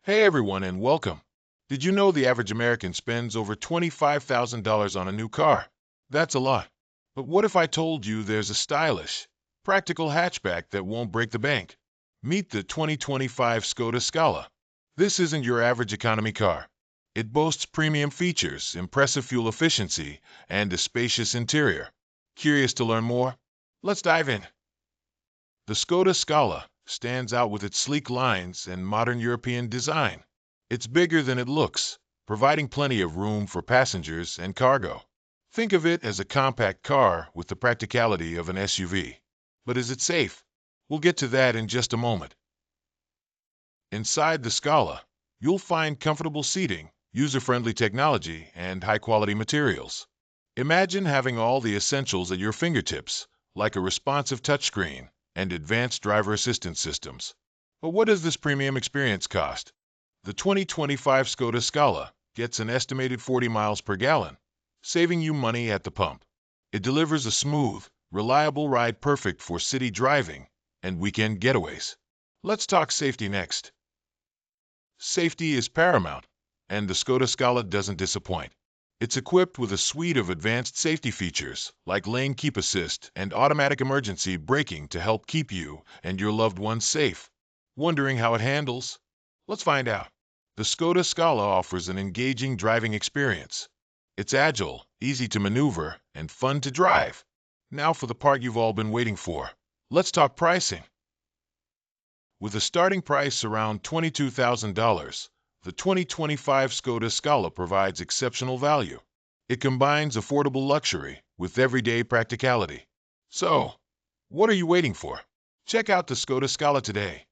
Hey everyone and welcome. Did you know the average American spends over $25,000 on a new car? That's a lot. But what if I told you there's a stylish, practical hatchback that won't break the bank? Meet the 2025 Skoda Scala. This isn't your average economy car. It boasts premium features, impressive fuel efficiency, and a spacious interior. Curious to learn more? Let's dive in. The Skoda Scala stands out with its sleek lines and modern European design. It's bigger than it looks, providing plenty of room for passengers and cargo. Think of it as a compact car with the practicality of an SUV. But is it safe? We'll get to that in just a moment. Inside the Scala, you'll find comfortable seating, user-friendly technology, and high-quality materials. Imagine having all the essentials at your fingertips, like a responsive touchscreen and advanced driver assistance systems. But what does this premium experience cost? The 2025 Skoda Scala gets an estimated 40 miles per gallon, saving you money at the pump. It delivers a smooth, reliable ride perfect for city driving and weekend getaways. Let's talk safety next. Safety is paramount, and the Skoda Scala doesn't disappoint. It's equipped with a suite of advanced safety features like lane keep assist and automatic emergency braking to help keep you and your loved ones safe. Wondering how it handles? Let's find out. The Skoda Scala offers an engaging driving experience. It's agile, easy to maneuver, and fun to drive. Now for the part you've all been waiting for. Let's talk pricing. With a starting price around $22,000, the 2025 Skoda Scala provides exceptional value. It combines affordable luxury with everyday practicality. So, what are you waiting for? Check out the Skoda Scala today.